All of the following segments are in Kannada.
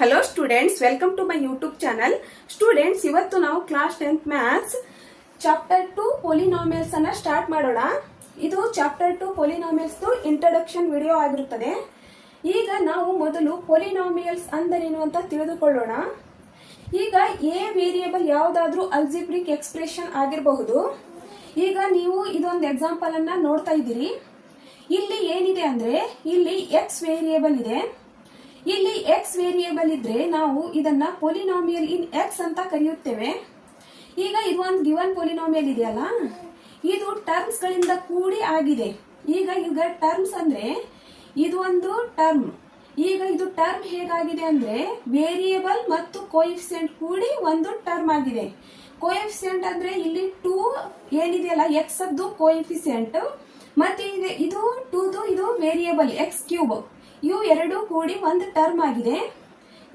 Hello students, welcome to my YouTube channel. Students, ಇವತ್ತು ನಾವು ಕ್ಲಾಸ್ 10th ಮ್ಯಾಥ್ಸ್ ಚಾಪ್ಟರ್ 2 ಪೊಲಿನಾಮಿಯಲ್ಸ್ ಅನ್ನ ಸ್ಟಾರ್ಟ್ ಮಾಡೋಣ. ಇದು ಚಾಪ್ಟರ್ 2 ಪೊಲಿನಾಮಿಯಲ್ಸ್ ಇಂಟ್ರೊಡಕ್ಷನ್ ವಿಡಿಯೋ ಆಗಿರುತ್ತದೆ. ಈಗ ನಾವು ಮೊದಲು ಪೊಲಿನಾಮಿಯಲ್ಸ್ ಅಂದರೇನು ಅಂತ ತಿಳಿದುಕೊಳ್ಳೋಣ. ಈಗ ಎ ವೇರಿಯೇಬಲ್ ಯಾವುದಾದ್ರೂ ಅಲ್ಜಿಬ್ರಿಕ್ ಎಕ್ಸ್ಪ್ರೆಷನ್ ಆಗಿರಬಹುದು. ಈಗ ನೀವು ಇದೊಂದು ಎಕ್ಸಾಂಪಲ್ ಅನ್ನ ನೋಡ್ತಾ ಇದ್ದೀರಿ. ಇಲ್ಲಿ ಏನಿದೆ ಅಂದ್ರೆ ಇಲ್ಲಿ ಎಕ್ಸ್ ವೇರಿಯೇಬಲ್ ಇದೆ. ಇಲ್ಲಿ ಎಕ್ಸ್ ವೇರಿಯೇಬಲ್ ಇದ್ರೆ ನಾವು ಇದನ್ನ ಪೊಲಿನಾಮಿಯಲ್ ಇನ್ ಎಕ್ಸ್ ಅಂತ ಕರೆಯುತ್ತೇವೆ. ಈಗ ಇದು ಒಂದು ಗಿವನ್ ಪೊಲಿನಾಮಿಯಲ್ ಇದೆಯಲ್ಲ, ಇದು ಟರ್ಮ್ಸ್ ಗಳಿಂದ ಕೂಡಿ ಆಗಿದೆ. ಈಗ ಟರ್ಮ್ಸ್ ಅಂದ್ರೆ ಇದು ಒಂದು ಟರ್ಮ್. ಈಗ ಇದು ಟರ್ಮ್ ಹೇಗಾಗಿದೆ ಅಂದ್ರೆ ವೇರಿಯೇಬಲ್ ಮತ್ತು ಕೋಎಫಿಷಿಯಂಟ್ ಕೂಡಿ ಒಂದು ಟರ್ಮ್ ಆಗಿದೆ. ಕೋಎಫಿಷಿಯಂಟ್ ಅಂದ್ರೆ ಇಲ್ಲಿ 2 ಏನಿದೆಯಲ್ಲ ಎಕ್ಸ್ ಅದ್ದು ಕೋಎಫಿಷಿಯಂಟ್, ಮತ್ತೆ ಇದು 2 ಇದು ವೇರಿಯೇಬಲ್ ಎಕ್ಸ್ ಕ್ಯೂಬ್. ಇವು ಎರಡು ಕೂಡಿ ಒಂದು ಟರ್ಮ್ ಆಗಿದೆ.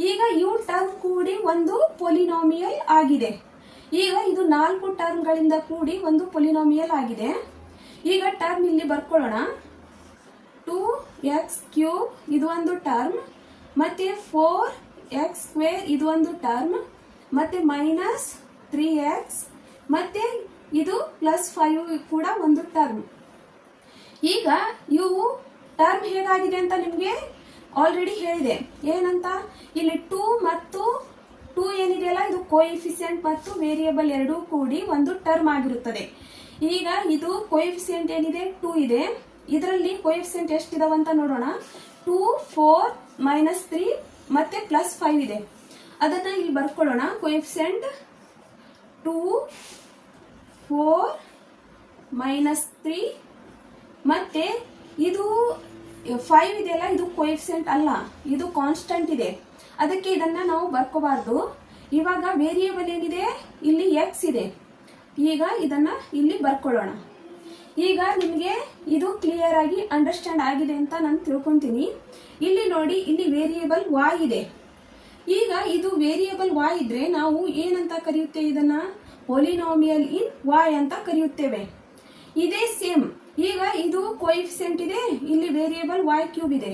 ಈಗ ಇವು ಟರ್ಮ್ ಕೂಡಿ ಒಂದು ಪೊಲಿನಾಮಿಯಲ್ ಆಗಿದೆ. ಈಗ ಇದು 4 ಟರ್ಮ್ ಗಳಿಂದ ಕೂಡಿ ಒಂದು ಪೊಲಿನಾಮಿಯಲ್ ಆಗಿದೆ. ಈಗ ಟರ್ಮ್ ಇಲ್ಲಿ ಬರ್ಕೊಳ್ಳೋಣ. 2x ಕ್ಯೂಬ್ ಇದು ಒಂದು ಟರ್ಮ್, ಮತ್ತೆ 4x ಸ್ಕ್ವೇರ್ ಇದು ಒಂದು ಟರ್ಮ್, ಮತ್ತೆ -3x, ಮತ್ತೆ ಇದು +5 ಕೂಡ ಒಂದು ಟರ್ಮ್. ಈಗ ಇವು ಟರ್ಮ್ ಹೇಗಾಗಿದೆ ಅಂತ ನಿಮ್ಗೆ ಆಲ್ರೆಡಿ ಹೇಳಿದೆ. ಏನಂತ, ಇಲ್ಲಿ 2 ಮತ್ತು 2 ಏನಿದೆಯಲ್ಲ ಇದು ಕೋಎಫಿಷಿಯಂಟ್ ಮತ್ತು ವೇರಿಯೇಬಲ್ ಎರಡೂ ಕೂಡಿ ಒಂದು ಟರ್ಮ್ ಆಗಿರುತ್ತದೆ. ಈಗ ಇದು ಕೋಎಫಿಷಿಯಂಟ್ ಏನಿದೆ 2 ಇದೆ. ಇದರಲ್ಲಿ ಕೋಎಫಿಷಿಯಂಟ್ ಎಷ್ಟಿದಾವಂತ ನೋಡೋಣ. 2, 4, -3 ಮತ್ತೆ +5 ಇದೆ. ಅದನ್ನ ಇಲ್ಲಿ ಬರ್ಕೊಳ್ಳೋಣ. ಕೋಎಫಿಷಿಯಂಟ್ 2, 4, -3 ಮತ್ತೆ ಇದು 5 ಇದೆಯಲ್ಲ, ಇದು ಕೋಎಫಿಷಿಯಂಟ್ ಅಲ್ಲ, ಇದು ಕಾನ್ಸ್ಟೆಂಟ್ ಇದೆ. ಅದಕ್ಕೆ ಇದನ್ನ ನಾವು ಬರ್ಕೋಬಾರ್ದು. ಇವಾಗ ವೇರಿಯೇಬಲ್ ಏನಿದೆ ಇಲ್ಲಿ ಎಕ್ಸ್ ಇದೆ. ಈಗ ಇದನ್ನ ಇಲ್ಲಿ ಬರ್ಕೊಳ್ಳೋಣ. ಈಗ ನಿಮಗೆ ಇದು ಕ್ಲಿಯರ್ ಆಗಿ ಅಂಡರ್ಸ್ಟ್ಯಾಂಡ್ ಆಗಿದೆ ಅಂತ ನಾನು ತಿಳ್ಕೊಂತೀನಿ. ಇಲ್ಲಿ ನೋಡಿ, ಇಲ್ಲಿ ವೇರಿಯೇಬಲ್ y ಇದೆ. ಈಗ ಇದು ವೇರಿಯೇಬಲ್ y ಇದ್ರೆ ನಾವು ಏನಂತ ಕರೆಯುತ್ತೇವೆ, ಇದನ್ನ ಪೊಲಿನಾಮಿಯಲ್ ಇನ್ y ಅಂತ ಕರೆಯುತ್ತೇವೆ. ಇದೇ ಸೇಮ್. ಈಗ ಇದು ಕೋಎಫಿಷಿಯಂಟ್ ಇದೆ, ಇಲ್ಲಿ ವೇರಿಯೇಬಲ್ y ಕ್ಯೂಬ್ ಇದೆ.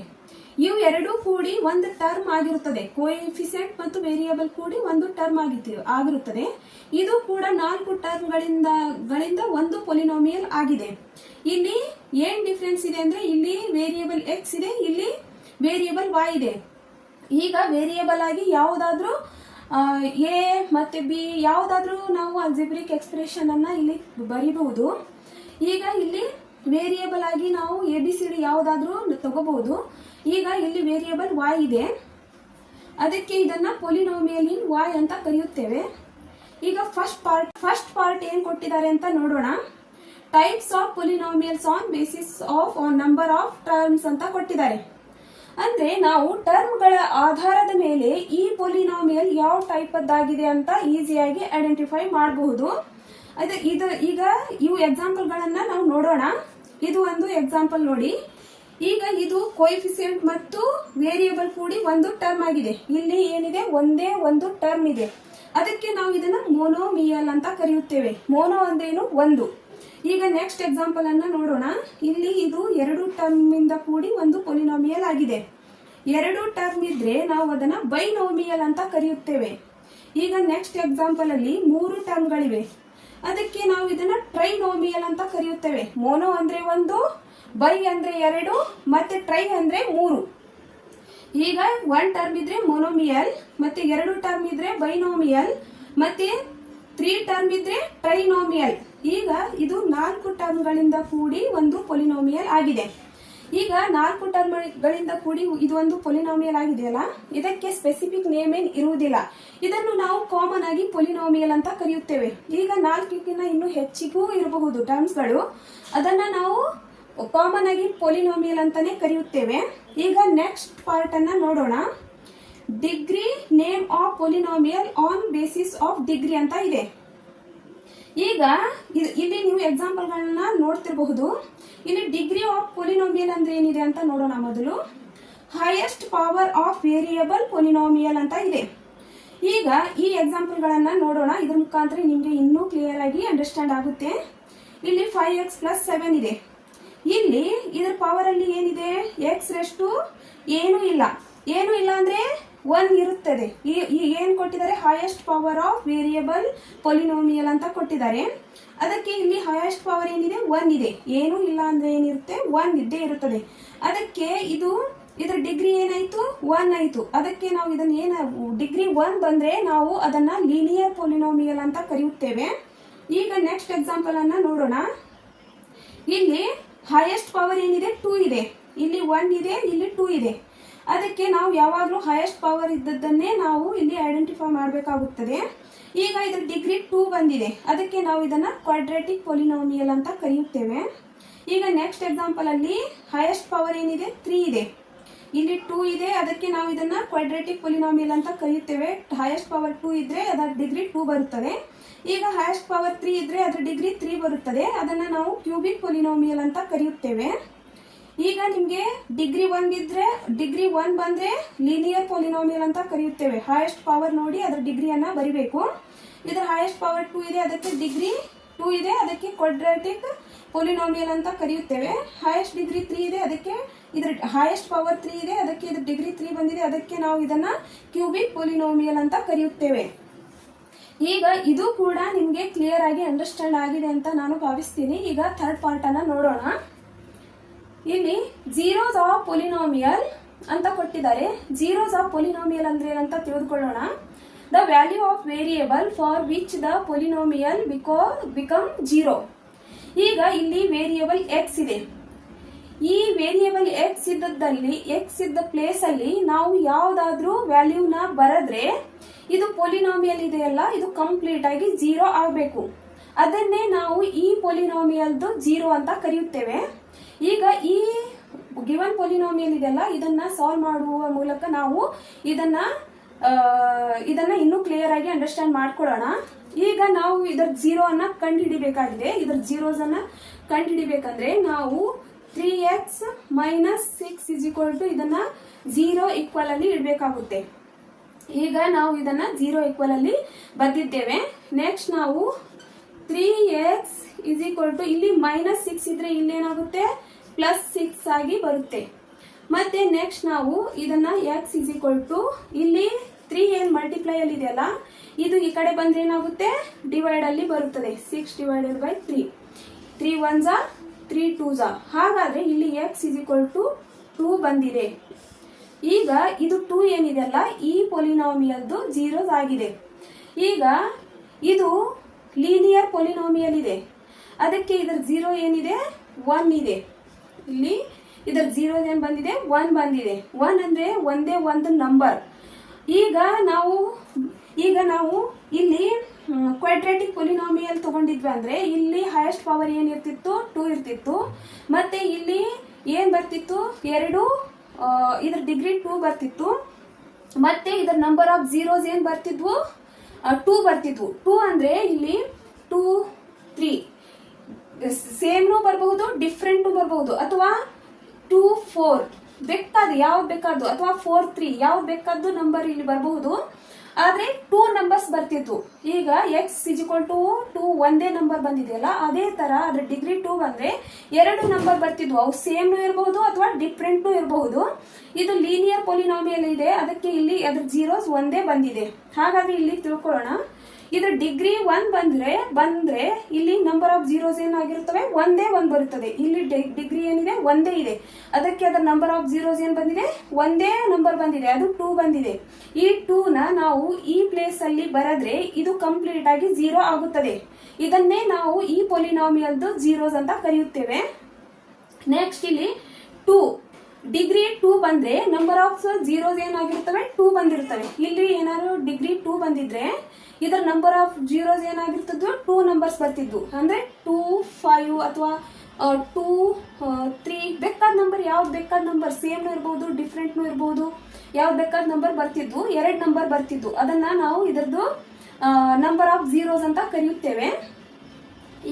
ಇವು ಎರಡೂ ಕೂಡಿ ಒಂದು ಟರ್ಮ್ ಆಗಿರುತ್ತದೆ. ಕೋಎಫಿಷಿಯಂಟ್ ಮತ್ತು ವೇರಿಯೇಬಲ್ ಕೂಡಿ ಒಂದು ಟರ್ಮ್ ಆಗಿರುತ್ತದೆ. ಇದು ಕೂಡ 4 ಟರ್ಮ್ ಗಳಿಂದ ಒಂದು ಪೊಲಿನಾಮಿಯಲ್ ಆಗಿದೆ. ಇಲ್ಲಿ ಏನ್ ಡಿಫರೆನ್ಸ್ ಇದೆ ಅಂದ್ರೆ ಇಲ್ಲಿ ವೇರಿಯೇಬಲ್ ಎಕ್ಸ್ ಇದೆ, ಇಲ್ಲಿ ವೇರಿಯೇಬಲ್ y ಇದೆ. ಈಗ ವೇರಿಯೇಬಲ್ ಆಗಿ ಯಾವುದಾದ್ರೂ ಎ ಮತ್ತೆ ಬಿ ಯಾವುದಾದ್ರೂ ನಾವು ಅಲ್ಜಿಬ್ರಿಕ್ ಎಕ್ಸ್ಪ್ರೆಷನ್ ಅನ್ನ ಇಲ್ಲಿ ಬರೀಬಹುದು. ಈಗ ಇಲ್ಲಿ ವೇರಿಯೇಬಲ್ ಆಗಿ ನಾವು ABCD ಯಾವುದಾದ್ರೂ ತಗೋಬಹುದು. ಈಗ ಇಲ್ಲಿ ವೇರಿಯೇಬಲ್ y ಇದೆ, ಅದಕ್ಕೆ ಇದನ್ನ ಪೊಲಿನಾಮಿಯಲ್ ಇನ್ y ಅಂತ ಕರೆಯುತ್ತೇವೆ. ಈಗ ಫಸ್ಟ್ ಪಾರ್ಟ್ ಏನ್ ಕೊಟ್ಟಿದ್ದಾರೆ ಅಂತ ನೋಡೋಣ. Types of polynomials on basis of number of terms ಅಂತ ಕೊಟ್ಟಿದ್ದಾರೆ. ಅಂದ್ರೆ ನಾವು ಟರ್ಮ್ ಗಳ ಆಧಾರದ ಮೇಲೆ ಈ ಪೊಲಿನಾಮಿಯಲ್ ಯಾವ ಟೈಪ್ ಅದ್ದಾಗಿದೆ ಅಂತ ಈಸಿಯಾಗಿ ಐಡೆಂಟಿಫೈ ಮಾಡಬಹುದು. ಈಗ ಇವು ಎಕ್ಸಾಂಪಲ್ ಗಳನ್ನ ನಾವು ನೋಡೋಣ. ಇದು ಒಂದು ಎಕ್ಸಾಂಪಲ್ ನೋಡಿ. ಈಗ ಇದು ಕೋಎಫಿಷಿಯಂಟ್ ಮತ್ತು ವೇರಿಯೇಬಲ್ ಕೂಡಿ ಒಂದು ಟರ್ಮ್ ಆಗಿದೆ. ಇಲ್ಲಿ ಏನಿದೆ, ಒಂದೇ ಒಂದು ಟರ್ಮ್ ಇದೆ. ಅದಕ್ಕೆ ನಾವು ಇದನ್ನ ಮೊನೋಮಿಯಲ್ ಅಂತ ಕರೆಯುತ್ತೇವೆ. ಮೋನೋ ಅಂದ್ರೇನು, ಒಂದು. ಈಗ ನೆಕ್ಸ್ಟ್ ಎಕ್ಸಾಂಪಲ್ ಅನ್ನ ನೋಡೋಣ. ಇಲ್ಲಿ ಇದು 2 ಟರ್ಮ್ ಇಂದ ಕೂಡಿ ಒಂದು ಪೊಲಿನಾಮಿಯಲ್ ಆಗಿದೆ. 2 ಟರ್ಮ್ ಇದ್ರೆ ನಾವು ಅದನ್ನ ಬೈನೋಮಿಯಲ್ ಅಂತ ಕರೆಯುತ್ತೇವೆ. ಈಗ ನೆಕ್ಸ್ಟ್ ಎಕ್ಸಾಂಪಲ್ ಅಲ್ಲಿ 3 ಟರ್ಮ್ ಗಳಿವೆ. ಅದಕ್ಕೆ ನಾವು ಇದನ್ನ ಟ್ರೈನೋಮಿಯಲ್ ಅಂತ ಕರೆಯುತ್ತೇವೆ. ಮೋನೋ ಅಂದ್ರೆ 1, ಬೈ ಅಂದ್ರೆ 2, ಮತ್ತೆ ಟ್ರೈ ಅಂದ್ರೆ 3. ಈಗ 1 ಟರ್ಮ್ ಇದ್ರೆ ಮೊನೋಮಿಯಲ್, ಮತ್ತೆ 2 ಟರ್ಮ್ ಇದ್ರೆ ಬೈನೋಮಿಯಲ್, ಮತ್ತೆ 3 ಟರ್ಮ್ ಇದ್ರೆ ಟ್ರೈನೋಮಿಯಲ್. ಈಗ ಇದು 4 ಟರ್ಮ್ ಗಳಿಂದ ಕೂಡಿ ಒಂದು ಪೊಲಿನಾಮಿಯಲ್ ಆಗಿದೆ. ಈಗ 4 ಟರ್ಮ್ ಗಳಿಂದ ಕೂಡಿ ಇದು ಒಂದು ಪೊಲಿನಾಮಿಯಲ್ ಆಗಿದೆಯಲ್ಲ, ಇದಕ್ಕೆ ಸ್ಪೆಸಿಫಿಕ್ ನೇಮ್ ಏನ್ ಇರುವುದಿಲ್ಲ. ಇದನ್ನು ನಾವು ಕಾಮನ್ ಆಗಿ ಪೊಲಿನಾಮಿಯಲ್ ಅಂತ ಕರೆಯುತ್ತೇವೆ. ಈಗ 4ಕ್ಕಿಂತ ಇನ್ನೂ ಹೆಚ್ಚಿಗೂ ಇರಬಹುದು ಟರ್ಮ್ಸ್ ಗಳು, ಅದನ್ನ ನಾವು ಕಾಮನ್ ಆಗಿ ಪೊಲಿನಾಮಿಯಲ್ ಅಂತಾನೆ ಕರೆಯುತ್ತೇವೆ. ಈಗ ನೆಕ್ಸ್ಟ್ ಪಾರ್ಟ್ ಅನ್ನ ನೋಡೋಣ. Degree name of polynomial on basis of degree ಅಂತ ಇದೆ. ಈಗ ಇಲ್ಲಿ ನೀವು ಎಕ್ಸಾಂಪಲ್ ಗಳನ್ನ ನೋಡ್ತಿರಬಹುದು. ಇಲ್ಲಿ ಡಿಗ್ರಿ ಆಫ್ ಪೊಲಿನಾಮಿಯಲ್ ಅಂದ್ರೆ ಏನಿದೆ ಅಂತ ನೋಡೋಣ. ಮೊದಲು highest power of variable polynomial ಅಂತ ಇದೆ. ಈಗ ಈ ಎಕ್ಸಾಂಪಲ್ ಗಳನ್ನ ನೋಡೋಣ. ಇದ್ರ ಮುಖಾಂತರ ನಿಮ್ಗೆ ಇನ್ನೂ ಕ್ಲಿಯರ್ ಆಗಿ ಅಂಡರ್ಸ್ಟ್ಯಾಂಡ್ ಆಗುತ್ತೆ. ಇಲ್ಲಿ 5x + 7 ಇದೆ. ಇಲ್ಲಿ ಇದರ ಪವರ್ ಅಲ್ಲಿ ಏನಿದೆ, x ರೆಷ್ಟು ಏನೂ ಇಲ್ಲ ಅಂದ್ರೆ 1 ಇರುತ್ತದೆ. ಈ ಏನ್ ಕೊಟ್ಟಿದ್ದಾರೆ, highest power of variable polynomial ಅಂತ ಕೊಟ್ಟಿದ್ದಾರೆ. ಅದಕ್ಕೆ ಇಲ್ಲಿ ಹೈಯೆಸ್ಟ್ ಪವರ್ ಏನಿದೆ, 1 ಇದೆ. ಏನು ಇಲ್ಲ ಅಂದ್ರೆ ಏನಿರುತ್ತೆ, 1 ಇದ್ದೇ ಇರುತ್ತದೆ. ಅದಕ್ಕೆ ಇದರ ಡಿಗ್ರಿ ಏನಾಯ್ತು, 1 ಆಯ್ತು. ಅದಕ್ಕೆ ನಾವು ಇದನ್ನ ಡಿಗ್ರಿ 1 ಬಂದ್ರೆ ನಾವು ಅದನ್ನ ಲೀನಿಯರ್ ಪೊಲಿನೋಮಿಯಲ್ ಅಂತ ಕರೆಯುತ್ತೇವೆ. ಈಗ ನೆಕ್ಸ್ಟ್ ಎಕ್ಸಾಂಪಲ್ ಅನ್ನ ನೋಡೋಣ. ಇಲ್ಲಿ ಹೈಯೆಸ್ಟ್ ಪವರ್ ಏನಿದೆ, 2 ಇದೆ. ಇಲ್ಲಿ 1 ಇದೆ, ಇಲ್ಲಿ 2 ಇದೆ. ಅದಕ್ಕೆ ನಾವು ಯಾವಾಗಲೂ ಹೈಯೆಸ್ಟ್ ಪವರ್ ಇದ್ದದ್ದನ್ನೇ ನಾವು ಇಲ್ಲಿ ಐಡೆಂಟಿಫೈ ಮಾಡಬೇಕಾಗುತ್ತದೆ. ಈಗ ಇದರ ಡಿಗ್ರಿ 2 ಬಂದಿದೆ. ಅದಕ್ಕೆ ನಾವು ಇದನ್ನ ಕ್ವಾಡ್ರಾಟಿಕ್ ಪೊಲಿನೋಮಿಯಲ್ ಅಂತ ಕರೆಯುತ್ತೇವೆ. ಈಗ ನೆಕ್ಸ್ಟ್ ಎಕ್ಸಾಂಪಲ್ ಅಲ್ಲಿ ಹೈಯೆಸ್ಟ್ ಪವರ್ ಏನಿದೆ, 3 ಇದೆ. ಇಲ್ಲಿ 2 ಇದೆ. ಅದಕ್ಕೆ ನಾವು ಇದನ್ನ ಕ್ವಾಡ್ರಾಟಿಕ್ ಪೊಲಿನೋಮಿಯಲ್ ಅಂತ ಕರೆಯುತ್ತೇವೆ. ಹೈಯೆಸ್ಟ್ ಪವರ್ 2 ಇದ್ರೆ ಅದರ ಡಿಗ್ರಿ 2 ಬರುತ್ತದೆ. ಈಗ ಹೈಯೆಸ್ಟ್ ಪವರ್ 3 ಇದ್ರೆ ಅದರ ಡಿಗ್ರಿ 3 ಬರುತ್ತದೆ. ಅದನ್ನ ನಾವು ಕ್ಯೂಬಿಕ್ ಪೊಲಿನೋಮಿಯಲ್ ಅಂತ ಕರೆಯುತ್ತೇವೆ. ಈಗ ನಿಮ್ಗೆ ಡಿಗ್ರಿ 1 ಬಂದ್ರೆ ಲೀನಿಯರ್ ಪೊಲಿನೋಮಿಯಲ್ ಅಂತ ಕರೆಯುತ್ತೇವೆ. ಹೈಯೆಸ್ಟ್ ಪವರ್ ನೋಡಿ ಅದರ ಡಿಗ್ರಿಯನ್ನ ಬರಿಬೇಕು. ಇದರ ಹೈಯೆಸ್ಟ್ ಪವರ್ 2 ಇದೆ, ಅದಕ್ಕೆ ಡಿಗ್ರಿ 2 ಇದೆ. ಅದಕ್ಕೆ ಕ್ವಾಡ್ರಾಟಿಕ್ ಪೊಲಿನೋಮಿಯಲ್ ಅಂತ ಕರೆಯುತ್ತೇವೆ. ಹೈಯೆಸ್ಟ್ ಡಿಗ್ರಿ 3 ಇದೆ, ಅದಕ್ಕೆ ಇದರ ಹೈಯೆಸ್ಟ್ ಪವರ್ 3 ಇದೆ. ಅದಕ್ಕೆ ಇದರ ಡಿಗ್ರಿ 3 ಬಂದಿದೆ. ಅದಕ್ಕೆ ನಾವು ಇದನ್ನ ಕ್ಯೂಬಿಕ್ ಪೊಲಿನೋಮಿಯಲ್ ಅಂತ ಕರೆಯುತ್ತೇವೆ. ಈಗ ಇದು ಕೂಡ ನಿಮ್ಗೆ ಕ್ಲಿಯರ್ ಆಗಿ ಅಂಡರ್ಸ್ಟ್ಯಾಂಡ್ ಆಗಿದೆ ಅಂತ ನಾನು ಭಾವಿಸ್ತೀನಿ. ಈಗ ಥರ್ಡ್ ಪಾರ್ಟ್ ಅನ್ನ ನೋಡೋಣ. ಇಲ್ಲಿ ಜೀರೋಸ್ ಆಫ್ ಪೊಲಿನೋಮಿಯಲ್ ಅಂತ ಕೊಟ್ಟಿದ್ದಾರೆ. ಜೀರೋಸ್ ಆಫ್ ಪೊಲಿನೋಮಿಯಲ್ ಅಂದ್ರೆ ಏನಂತ ತಿಳಿದುಕೊಳ್ಳೋಣ. The value of variable for which the polynomial become 0. ಈಗ ಇಲ್ಲಿ ವೇರಿಯೇಬಲ್ ಎಕ್ಸ್ ಇದೆ. ಈ ವೇರಿಯೇಬಲ್ ಎಕ್ಸ್ ಇದ್ದದಲ್ಲಿ ಎಕ್ಸ್ ಇದ್ದ ಪ್ಲೇಸ್ ಅಲ್ಲಿ ನಾವು ಯಾವ್ದಾದ್ರೂ ವ್ಯಾಲ್ಯೂನ ಬರೆದ್ರೆ ಇದು ಪೊಲಿನೋಮಿಯಲ್ ಇದೆಯಲ್ಲ, ಇದು ಕಂಪ್ಲೀಟ್ ಆಗಿ 0 ಆಗಬೇಕು. ಅದನ್ನೇ ನಾವು ಈ ಪೊಲಿನೋಮಿಯಲ್ದು 0 ಅಂತ ಕರೆಯುತ್ತೇವೆ. ಈಗ ಈ ಗಿವನ್ ಪೊಲಿನೋಮಿಯಲ್ ಇದೆಯಲ್ಲ, ಇದನ್ನ ಸಾಲ್ವ್ ಮಾಡುವ ಮೂಲಕ ನಾವು ಇದನ್ನ ಇನ್ನೂ ಕ್ಲಿಯರ್ ಆಗಿ ಅಂಡರ್ಸ್ಟ್ಯಾಂಡ್ ಮಾಡ್ಕೊಳ್ಳೋಣ. ಈಗ ನಾವು ಇದರ 0 ಅನ್ನ ಕಂಡುಹಿಡಿಬೇಕಾಗಿದೆ. ಇದರ ಜೀರೋಸ್ ಅನ್ನ ಕಂಡುಹಿಡಿಬೇಕಂದ್ರೆ ನಾವು 3x - 6 ಇದನ್ನ 0 ಈಕ್ವಲ್ ಅಲ್ಲಿ ಇಡಬೇಕಾಗುತ್ತೆ. ಈಗ ನಾವು ಇದನ್ನ 0 ಈಕ್ವಲ್ ಅಲ್ಲಿ ಬರ್ದಿದ್ದೇವೆ. ನೆಕ್ಸ್ಟ್ ನಾವು 3x ಇಲ್ಲಿ -6 ಇದ್ರೆ ಇಲ್ಲೇನಾಗುತ್ತೆ, +6 ಆಗಿ ಬರುತ್ತೆ. ಮತ್ತೆ ನೆಕ್ಸ್ಟ್ ನಾವು ಇದನ್ನ x ಇಲ್ಲಿ 3 ಏನ್ ಮಲ್ಟಿಪ್ಲೈ ಅಲ್ಲಿ ಇದೆಯಲ್ಲ, ಇದು ಈ ಕಡೆ ಬಂದ್ರೆ ಏನಾಗುತ್ತೆ, ಡಿವೈಡ್ ಅಲ್ಲಿ ಬರುತ್ತದೆ. 6 ಡಿವೈಡೆಡ್ ಬೈ 3. 3 1s 3 2s. ಹಾಗಾದ್ರೆ ಇಲ್ಲಿ x 2 ಬಂದಿದೆ. ಈಗ ಇದು 2 ಏನಿದೆಯಲ್ಲ, ಈ ಪೊಲಿನೋಮಿಯಲ್ದು ಜೀರೋಸ್ ಆಗಿದೆ. ಈಗ ಇದು ಲೀನಿಯರ್ ಪೊಲಿನೋಮಿಯಲ್ ಇದೆ. ಅದಕ್ಕೆ ಇದರ 0 ಏನಿದೆ, 1 ಇದೆ. ಇಲ್ಲಿ ಇದರ 0 ಏನ್ ಬಂದಿದೆ, 1 ಬಂದಿದೆ. 1 ಅಂದ್ರೆ ಒಂದೇ ಒಂದು ನಂಬರ್. ಈಗ ನಾವು ಇಲ್ಲಿ ಕ್ವಾಡ್ರಾಟಿಕ್ ಪೊಲಿನೋಮಿಯಲ್ ತಗೊಂಡಿದ್ವಿ ಅಂದ್ರೆ ಇಲ್ಲಿ ಹೈಯೆಸ್ಟ್ ಪವರ್ ಏನಿರ್ತಿತ್ತು, 2 ಇರ್ತಿತ್ತು. ಮತ್ತೆ ಇಲ್ಲಿ ಏನ್ ಬರ್ತಿತ್ತು, 2 ಇದರ ಡಿಗ್ರಿ 2 ಬರ್ತಿತ್ತು. ಮತ್ತೆ ಇದರ ನಂಬರ್ ಆಫ್ ಜೀರೋಸ್ ಏನ್ ಬರ್ತಿದ್ವು, 2 ಬರ್ತಿದ್ವು. 2 ಅಂದ್ರೆ ಇಲ್ಲಿ 2 3 ಸೇಮ್ನು ಬರಬಹುದು, ಡಿಫ್ರೆಂಟ್ ಬರಬಹುದು, ಅಥವಾ 2 4 ಬೇಕಾದ ಯಾವ್ದು ಬೇಕಾದ್ದು, ಅಥವಾ 4 3 ಯಾವ್ದು ಬೇಕಾದ್ದು ನಂಬರ್ ಇಲ್ಲಿ ಬರಬಹುದು. ಆದ್ರೆ 2 ನಂಬರ್ಸ್ ಬರ್ತಿತ್ತು. ಈಗ x 2 ಒಂದೇ ನಂಬರ್ ಬಂದಿದೆಯಲ್ಲ, ಅದೇ ತರ ಅದ್ರ ಡಿಗ್ರಿ 2 ಬಂದ್ರೆ 2 ನಂಬರ್ ಬರ್ತಿದ್ವು. ಅವು ಸೇಮ್ನು ಇರಬಹುದು ಅಥವಾ ಡಿಫ್ರೆಂಟ್ ಇರಬಹುದು. ಇದು ಲೀನಿಯರ್ ಪೊಲಿನೋಮಿಯಲ್ ಇದೆ. ಅದಕ್ಕೆ ಇಲ್ಲಿ ಅದ್ರ ಜೀರೋಸ್ ಒಂದೇ ಬಂದಿದೆ. ಹಾಗಾದ್ರೆ ಇಲ್ಲಿ ತಿಳ್ಕೊಳ್ಳೋಣ. ಇದು ಡಿಗ್ರಿ 1 ಬಂದ್ರೆ ಇಲ್ಲಿ ನಂಬರ್ ಆಫ್ ಜೀರೋಸ್ ಏನಾಗಿರುತ್ತವೆ, ಒಂದೇ 1 ಬರುತ್ತದೆ. ಇಲ್ಲಿ ಡಿಗ್ರಿ ಏನಿದೆ, ಒಂದೇ ಇದೆ. ಅದಕ್ಕೆ ಅದರ ನಂಬರ್ ಆಫ್ ಜೀರೋಸ್ ಏನ್ ಬಂದಿದೆ, ಒಂದೇ ನಂಬರ್ ಬಂದಿದೆ, ಅದು 2 ಬಂದಿದೆ. ಈ 2 ನ ನಾವು ಈ ಪ್ಲೇಸ್ ಅಲ್ಲಿ ಬರೆದ್ರೆ ಇದು ಕಂಪ್ಲೀಟ್ ಆಗಿ 0 ಆಗುತ್ತದೆ. ಇದನ್ನೇ ನಾವು ಈ ಪೊಲಿನೋಮಿಯಲ್ದು ಜೀರೋಸ್ ಅಂತ ಕರೆಯುತ್ತೇವೆ. ನೆಕ್ಸ್ಟ್ ಇಲ್ಲಿ 2 ಡಿಗ್ರಿ 2 ಬಂದ್ರೆ ನಂಬರ್ ಆಫ್ ಜೀರೋಸ್ ಏನಾಗಿರ್ತವೆ, 2 ಬಂದಿರ್ತವೆ. ಇಲ್ಲಿ ಏನಾದ್ರು ಡಿಗ್ರಿ 2 ಬಂದಿದ್ರೆ ಇದರ ನಂಬರ್ ಆಫ್ ಜೀರೋಸ್ ಏನಾಗಿರ್ತದ್ವು, 2 ನಂಬರ್ಸ್ ಬರ್ತಿದ್ವು. ಅಂದ್ರೆ 2 5 ಅಥವಾ 2 3 ಬೇಕಾದ ನಂಬರ್, ಯಾವ್ದು ಬೇಕಾದ ನಂಬರ್, ಸೇಮ್ ಇರಬಹುದು, ಡಿಫ್ರೆಂಟ್ ಇರಬಹುದು, ಯಾವ್ದು ಬೇಕಾದ ನಂಬರ್ ಬರ್ತಿದ್ವು. 2 ನಂಬರ್ ಬರ್ತಿದ್ವು. ಅದನ್ನ ನಾವು ಇದರದ್ದು ನಂಬರ್ ಆಫ್ ಜೀರೋಸ್ ಅಂತ ಕರೆಯುತ್ತೇವೆ.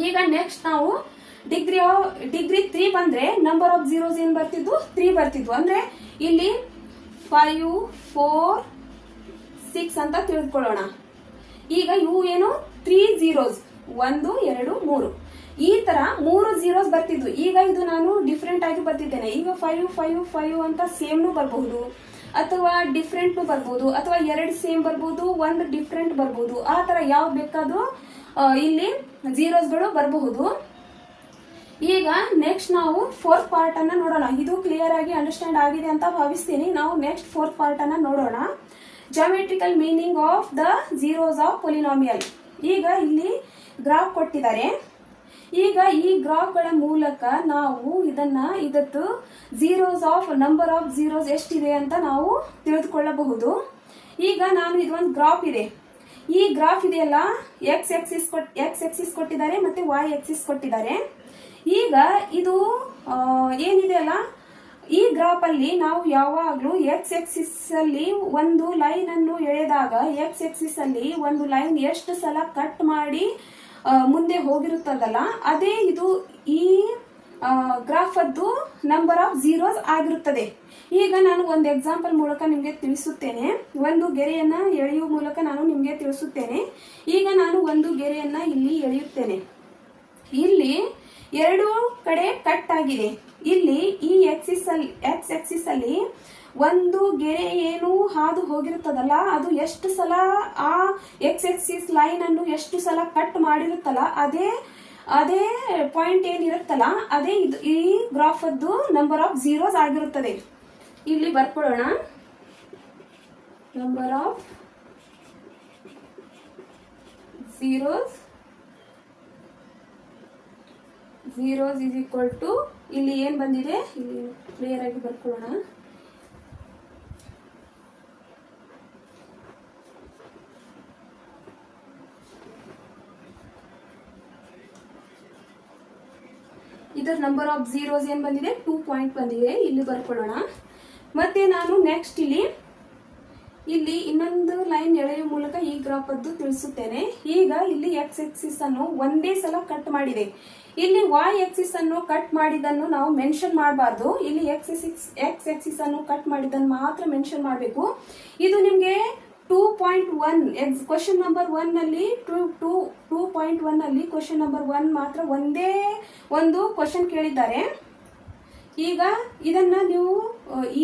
ಈಗ ನೆಕ್ಸ್ಟ್ ನಾವು ಡಿಗ್ರಿ 3 ಬಂದ್ರೆ ನಂಬರ್ ಆಫ್ ಜೀರೋಸ್ ಏನ್ ಬರ್ತಿದ್ವು, 3 ಬರ್ತಿದ್ವು. ಅಂದ್ರೆ ಇಲ್ಲಿ 5 4 6 ಅಂತ ತಿಳಿದುಕೊಳ್ಳೋಣ. ಈಗ ಇವು ಏನು, 3 ಜೀರೋಸ್, 1 2 3 ಈ ತರ 3 ಜೀರೋಸ್ ಬರ್ತಿದ್ವು. ಈಗ ಇದು ನಾನು ಡಿಫ್ರೆಂಟ್ ಆಗಿ ಬರ್ತಿದ್ದೇನೆ. ಈಗ 5 5 5 ಅಂತ ಸೇಮ್ನು ಬರಬಹುದು, ಅಥವಾ ಡಿಫ್ರೆಂಟ್ ಬರ್ಬೋದು, ಅಥವಾ 2 ಸೇಮ್ ಬರ್ಬೋದು, 1 ಡಿಫ್ರೆಂಟ್ ಬರ್ಬೋದು. ಆ ತರ ಯಾವ್ದು ಬೇಕಾದ್ರೂ ಇಲ್ಲಿ ಜೀರೋಸ್ಗಳು ಬರಬಹುದು. ಈಗ ನೆಕ್ಸ್ಟ್ ನಾವು ಫೋರ್ತ್ ಪಾರ್ಟ್ ಅನ್ನ ನೋಡೋಣ. ಇದು ಕ್ಲಿಯರ್ ಆಗಿ ಅಂಡರ್ಸ್ಟ್ಯಾಂಡ್ ಆಗಿದೆ ಅಂತ ಭಾವಿಸ್ತೀನಿ. ನಾವು ನೆಕ್ಸ್ಟ್ ಫೋರ್ತ್ ಪಾರ್ಟ್ ಅನ್ನ ನೋಡೋಣ. Geometrical meaning of the zeros of polynomial. ಈಗ ಇಲ್ಲಿ ಗ್ರಾಫ್ ಕೊಟ್ಟಿದ್ದಾರೆ. ಈಗ ಈ ಗ್ರಾಫ್ ಗಳ ಮೂಲಕ ನಾವು ಇದತ್ತು zeros of number of zeros ಎಷ್ಟಿದೆ ಅಂತ ನಾವು ತಿಳಿದುಕೊಳ್ಳಬಹುದು. ಈಗ ನಾನು ಇದೊಂದು ಗ್ರಾಫ್ ಇದೆ. ಈ ಗ್ರಾಫ್ ಇದೆಯಲ್ಲ, ಎಕ್ಸ್ ಎಕ್ಸಿಸ್ ಕೊಟ್ಟಿದ್ದಾರೆ ಮತ್ತೆ ವೈ ಎಕ್ಸಿಸ್ ಕೊಟ್ಟಿದ್ದಾರೆ. ಈಗ ಇದು ಏನಿದೆಯಲ್ಲ, ಈ ಗ್ರಾಫ್ ಅಲ್ಲಿ ನಾವು ಯಾವಾಗ್ಲೂ ಎಕ್ಸ್ ಎಕ್ಸಿಸ್ ಅಲ್ಲಿ ಒಂದು ಲೈನ್ ಅನ್ನು ಎಳೆದಾಗ ಎಕ್ಸ್ ಎಕ್ಸಿಸ್ ಅಲ್ಲಿ ಒಂದು ಲೈನ್ ಎಷ್ಟು ಸಲ ಕಟ್ ಮಾಡಿ ಮುಂದೆ ಹೋಗಿರುತ್ತದಲ್ಲ, ಅದೇ ಇದು ಈ ಗ್ರಾಫ್ ಅದ್ದು ನಂಬರ್ ಆಫ್ ಜೀರೋಸ್ ಆಗಿರುತ್ತದೆ. ಈಗ ನಾನು ಒಂದು ಎಕ್ಸಾಂಪಲ್ ಮೂಲಕ ನಿಮಗೆ ತಿಳಿಸುತ್ತೇನೆ. ಒಂದು ಗೆರೆಯನ್ನ ಎಳೆಯುವ ಮೂಲಕ ನಾನು ನಿಮಗೆ ತಿಳಿಸುತ್ತೇನೆ. ಈಗ ನಾನು ಒಂದು ಗೆರೆಯನ್ನ ಇಲ್ಲಿ ಎಳೆಯುತ್ತೇನೆ. ಇಲ್ಲಿ 2 ಕಡೆ ಕಟ್ ಆಗಿದೆ. ಇಲ್ಲಿ ಈ ಎಕ್ಸ್ ಎಕ್ಸಿಸ್ ಅಲ್ಲಿ ಒಂದು ಗೆರೆ ಏನು ಹಾದು ಹೋಗಿರುತ್ತದಲ್ಲ, ಅದು ಎಷ್ಟು ಸಲ ಆ ಎಕ್ಸ್ ಎಕ್ಸಿಸ್ ಲೈನ್ ಅನ್ನು ಎಷ್ಟು ಸಲ ಕಟ್ ಮಾಡಿರುತ್ತಲ್ಲ, ಅದೇ ಪಾಯಿಂಟ್ ಏನಿರುತ್ತಲ್ಲ, ಅದೇ ಇದು ಈ ಗ್ರಾಫ್ ಅದ್ದು ನಂಬರ್ ಆಫ್ ಜೀರೋಸ್ ಆಗಿರುತ್ತದೆ. ಇಲ್ಲಿ ಬರ್ಕೊಳ್ಳೋಣ. Number of zeros is equal to, ಇಲ್ಲಿ ಏನ್ ಬಂದಿದೆ ಇಲ್ಲಿ ಕ್ಲಿಯರ್ ಆಗಿ ಬರ್ಕೊಳ್ಳೋಣ. ಇದರ ನಂಬರ್ ಆಫ್ ಜೀರೋಸ್ ಏನ್ ಬಂದಿದೆ 2 ಪಾಯಿಂಟ್ ಬಂದಿದೆ. ಇಲ್ಲಿ ಬರ್ಕೊಳ್ಳೋಣ. ಮತ್ತೆ ನಾನು ನೆಕ್ಸ್ಟ್ ಇಲ್ಲಿ ಇನ್ನೊಂದು ಲೈನ್ ಎಳೆಯುವ ಮೂಲಕ ಈ ಗ್ರಾಫ್ ಅದ್ದು ತಿಳಿಸುತ್ತೇನೆ. ಈಗ ಇಲ್ಲಿ ಎಕ್ಸ್ ಎಕ್ಸಿಸ್ ಅನ್ನು ಒಂದೇ ಸಲ ಕಟ್ ಮಾಡಿದೆ. ಇಲ್ಲಿ ವೈ ಎಕ್ಸಿಸ್ ಅನ್ನು ಕಟ್ ಮಾಡಿದ್ದನ್ನು ನಾವು ಮೆನ್ಷನ್ ಮಾಡಬಾರ್ದು. ಇಲ್ಲಿ ಎಕ್ಸ್ ಎಕ್ಸಿಸ್ ಅನ್ನು ಕಟ್ ಮಾಡಿದ್ದನ್ನು ಮಾತ್ರ ಮೆನ್ಷನ್ ಮಾಡಬೇಕು. ಇದು ನಿಮ್ಗೆ 2.1 ಕ್ವಶನ್ ನಂಬರ್ 1 ನಲ್ಲಿ 2.1 ನಲ್ಲಿ ಕ್ವಶನ್ ನಂಬರ್ 1 ಮಾತ್ರ ಒಂದೇ ಒಂದು ಕ್ವಶನ್ ಕೇಳಿದ್ದಾರೆ. ಈಗ ಇದನ್ನ ನೀವು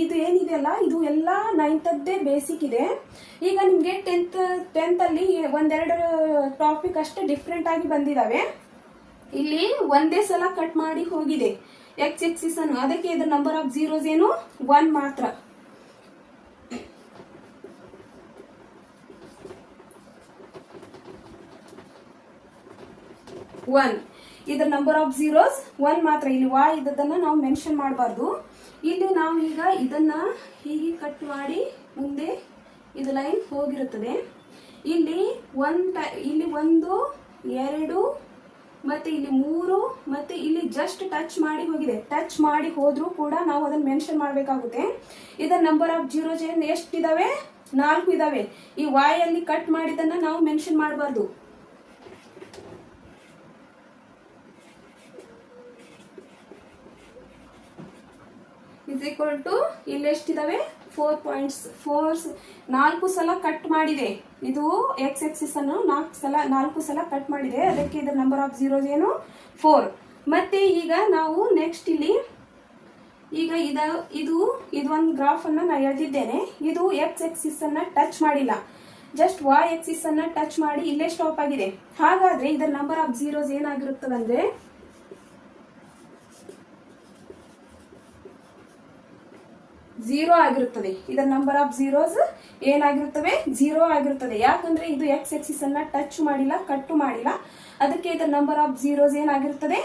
ಇದು ಏನಿದೆಯಲ್ಲ, ಇದು ಎಲ್ಲ 9th ಬೇಸಿಕ್ ಇದೆ. ಈಗ ನಿಮ್ಗೆ 10th ಅಲ್ಲಿ ಒಂದೆರಡು ಟಾಪಿಕ್ ಅಷ್ಟೇ ಡಿಫ್ರೆಂಟ್ ಆಗಿ ಬಂದಿದಾವೆ. ಇಲ್ಲಿ ಒಂದೇ ಸಲ ಕಟ್ ಮಾಡಿ ಹೋಗಿದೆ ಎಕ್ಸ್ ಎಕ್ಸಿಸ್ ಅನ್ನು. ಅದಕ್ಕೆ ಇದರ ನಂಬರ್ ಆಫ್ ಜೀರೋಸ್ ಏನು 1 ಮಾತ್ರ. ಇದರ ನಂಬರ್ ಆಫ್ ಜೀರೋಸ್ 1 ಮಾತ್ರ. ಇಲ್ಲಿ ವೈ ಇದನ್ನ ನಾವು ಮೆನ್ಷನ್ ಮಾಡಬಾರ್ದು. ಇಲ್ಲಿ ನಾವು ಈಗ ಇದನ್ನ ಹೀಗೆ ಕಟ್ ಮಾಡಿ ಮುಂದೆ ಇದು ಲೈನ್ ಹೋಗಿರುತ್ತದೆ. ಇಲ್ಲಿ 1 2 ಮತ್ತೆ ಇಲ್ಲಿ 3 ಮತ್ತೆ ಇಲ್ಲಿ ಜಸ್ಟ್ ಟಚ್ ಮಾಡಿ ಹೋಗಿದೆ. ಟಚ್ ಮಾಡಿ ಹೋದ್ರೂ ಕೂಡ ನಾವು ಅದನ್ನ ಮೆನ್ಷನ್ ಮಾಡಬೇಕಾಗುತ್ತೆ. ಇದರ ನಂಬರ್ ಆಫ್ ಜೀರೋಸ್ ಎಷ್ಟಿದಾವೆ 4 ಇದಾವೆ. ಈ ವೈ ಅಲ್ಲಿ ಕಟ್ ಮಾಡಿದನ್ನ ನಾವು ಮೆನ್ಷನ್ ಮಾಡಬಾರ್ದು. ಇಸ್ ಈಕ್ವಲ್ ಟು ಇಲ್ಲಿ ಎಷ್ಟಿದಾವೆ 4 ಪಾಯಿಂಟ್ಸ್. 4 ಸಲ ಕಟ್ ಮಾಡಿದೆ. ಇದು ಎಕ್ಸ್ ಎಕ್ಸಿಸ್ ಅನ್ನು 4 ಸಲ ಕಟ್ ಮಾಡಿದೆ. ಅದಕ್ಕೆ ಇದರ ನಂಬರ್ ಆಫ್ ಜೀರೋಸ್ ಏನು 4. ಮತ್ತೆ ಈಗ ನಾವು ನೆಕ್ಸ್ಟ್ ಇಲ್ಲಿ ಈಗ ಇದು ಒಂದು ಗ್ರಾಫ್ ಅನ್ನ ನಾನು ಎಳೆದಿದ್ದೇನೆ. ಇದು ಎಕ್ಸ್ ಎಕ್ಸಿಸ್ ಅನ್ನ ಟಚ್ ಮಾಡಿಲ್ಲ, ಜಸ್ಟ್ ವೈ ಎಕ್ಸಿಸ್ ಅನ್ನ ಟಚ್ ಮಾಡಿ ಇಲ್ಲೇ ಸ್ಟಾಪ್ ಆಗಿದೆ. ಹಾಗಾದ್ರೆ ಇದರ ನಂಬರ್ ಆಫ್ ಜೀರೋಸ್ ಏನಾಗಿರುತ್ತದಂದ್ರೆ 0 ಆಗಿರುತ್ತದೆ. ಇದರ ನಂಬರ್ ಆಫ್ ಜೀರೋಸ್ ಏನಾಗಿರುತ್ತವೆ 0 ಆಗಿರುತ್ತದೆ. ಯಾಕಂದ್ರೆ ಇದು ಎಕ್ಸ್ ಎಕ್ಸಿಸ್ ಅನ್ನ ಟಚ್ ಮಾಡಿಲ್ಲ, ಕಟ್ಟು ಮಾಡಿಲ್ಲ. ಅದಕ್ಕೆ ಇದರ ನಂಬರ್ ಆಫ್ ಜೀರೋಸ್ ಏನಾಗಿರುತ್ತದೆ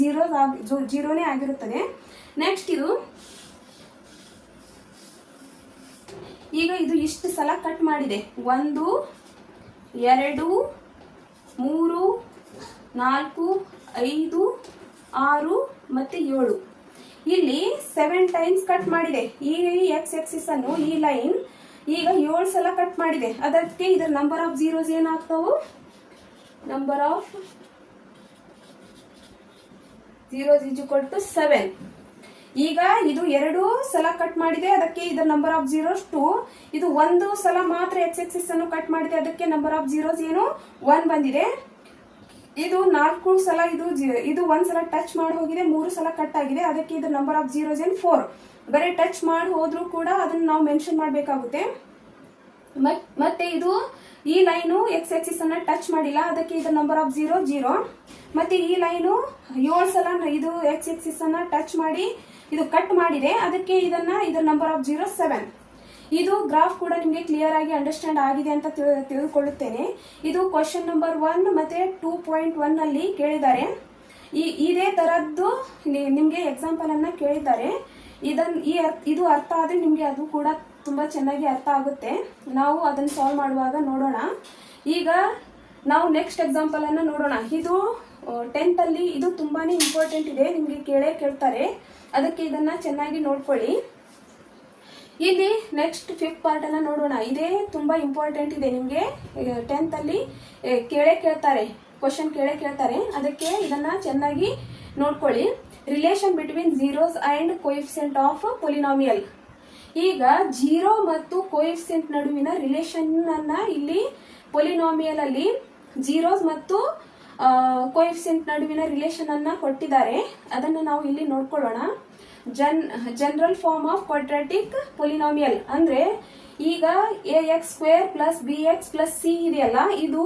0ನೇ ಆಗಿರುತ್ತದೆ. ನೆಕ್ಸ್ಟ್ ಈಗ ಇದು ಇಷ್ಟು ಸಲ ಕಟ್ ಮಾಡಿದೆ. 1 2 3 4 5 6 ಮತ್ತೆ 7. ಇಲ್ಲಿ 7 ಟೈಮ್ಸ್ ಕಟ್ ಮಾಡಿದೆ. ಈ ಎಕ್ಸ್ ಎಕ್ಸಿಸ್ ಅನ್ನು ಈ ಲೈನ್ ಈಗ 7 ಸಲ ಕಟ್ ಮಾಡಿದೆ. ಅದಕ್ಕೆ ಇದರ ನಂಬರ್ ಆಫ್ ಜೀರೋಸ್ ಏನಾಗ್ತಾವು number of zeros is equal to 7. ಈಗ ಇದು 2 ಸಲ ಕಟ್ ಮಾಡಿದೆ. ಅದಕ್ಕೆ ಇದರ ನಂಬರ್ ಆಫ್ ಜೀರೋಸ್ 2. ಇದು 1 ಸಲ ಮಾತ್ರ ಎಕ್ಸ್ ಎಕ್ಸಿಸ್ ಅನ್ನು ಕಟ್ ಮಾಡಿದೆ. ಅದಕ್ಕೆ ನಂಬರ್ ಆಫ್ ಜೀರೋಸ್ ಏನು 1 ಬಂದಿದೆ. ಇದು 4 ಸಲ ಇದು ಒಂದ್ಸಲ ಟಚ್ ಮಾಡಿ ಹೋಗಿದೆ, 3 ಸಲ ಕಟ್ ಆಗಿದೆ. ಅದಕ್ಕೆ ಇದು ನಂಬರ್ ಆಫ್ ಜೀರೋಸ್ ಏನ್ 4. ಬರೀ ಟಚ್ ಮಾಡಿ ಹೋದ್ರೂ ಕೂಡ ಅದನ್ನ ನಾವು ಮೆನ್ಷನ್ ಮಾಡಬೇಕಾಗುತ್ತೆ. ಮತ್ತೆ ಇದು ಈ ಲೈನು ಎಕ್ಸ್ ಆಕ್ಸಿಸ್ ಅನ್ನ ಟಚ್ ಮಾಡಿಲ್ಲ, ಅದಕ್ಕೆ ಇದು ನಂಬರ್ ಆಫ್ 0. ಮತ್ತೆ ಈ ಲೈನು 7 ಸಲ ಇದು ಎಕ್ಸ್ ಆಕ್ಸಿಸ್ ಅನ್ನ ಟಚ್ ಮಾಡಿ ಇದು ಕಟ್ ಮಾಡಿದೆ, ಅದಕ್ಕೆ ಇದರ ನಂಬರ್ ಆಫ್ 7. ಇದು ಗ್ರಾಫ್ ಕೂಡ ನಿಮಗೆ ಕ್ಲಿಯರ್ ಆಗಿ ಅಂಡರ್ಸ್ಟ್ಯಾಂಡ್ ಆಗಿದೆ ಅಂತ ತಿಳಿದುಕೊಳ್ಳುತ್ತೇನೆ. ಇದು ಕ್ವಶನ್ ನಂಬರ್ 1 ಮತ್ತೆ 2.1 ಅಲ್ಲಿ ಕೇಳಿದ್ದಾರೆ. ಇದೇ ತರದ್ದು ನಿಮ್ಗೆ ಎಕ್ಸಾಂಪಲ್ ಅನ್ನ ಕೇಳಿದ್ದಾರೆ. ಇದು ಅರ್ಥ ಆದ್ರೆ ನಿಮ್ಗೆ ಅದು ಕೂಡ ತುಂಬಾ ಚೆನ್ನಾಗಿ ಅರ್ಥ ಆಗುತ್ತೆ. ನಾವು ಅದನ್ನ ಸಾಲ್ವ್ ಮಾಡುವಾಗ ನೋಡೋಣ. ಈಗ ನಾವು ನೆಕ್ಸ್ಟ್ ಎಕ್ಸಾಂಪಲ್ ಅನ್ನ ನೋಡೋಣ. ಇದು 10th ಅಲ್ಲಿ ಇದು ತುಂಬಾನೇ ಇಂಪಾರ್ಟೆಂಟ್ ಇದೆ, ನಿಮ್ಗೆ ಕೇಳ್ತಾರೆ. ಅದಕ್ಕೆ ಇದನ್ನ ಚೆನ್ನಾಗಿ ನೋಡ್ಕೊಳ್ಳಿ. ಇಲ್ಲಿ ನೆಕ್ಸ್ಟ್ 5th ಪಾರ್ಟ್ ಅನ್ನ ನೋಡೋಣ. ಇದೇ ತುಂಬಾ ಇಂಪಾರ್ಟೆಂಟ್ ಇದೆ, ನಿಮ್ಗೆ 10th ಅಲ್ಲಿ ಕೇಳ್ತಾರೆ, ಕ್ವಶನ್ ಕೇಳ್ತಾರೆ. ಅದಕ್ಕೆ ಇದನ್ನ ಚೆನ್ನಾಗಿ ನೋಡ್ಕೊಳ್ಳಿ. Relation between zeros and coefficient of polynomial. ಈಗ 0 ಮತ್ತು ಕೋಎಫಿಷಿಯಂಟ್ ನಡುವಿನ ರಿಲೇಷನ್ ಅನ್ನ ಇಲ್ಲಿ ಪೊಲಿನಾಮಿಯಲ್ ಅಲ್ಲಿ ಜೀರೋಸ್ ಮತ್ತು ಕೋಎಫಿಷಿಯಂಟ್ ನಡುವಿನ ರಿಲೇಷನ್ ಅನ್ನ ಕೊಟ್ಟಿದ್ದಾರೆ. ಅದನ್ನ ನಾವು ಇಲ್ಲಿ ನೋಡ್ಕೊಳ್ಳೋಣ. General form of quadratic polynomial ಅಂದ್ರೆ ಈಗ ax² + bx + c ಇದೆಯಲ್ಲ, ಇದು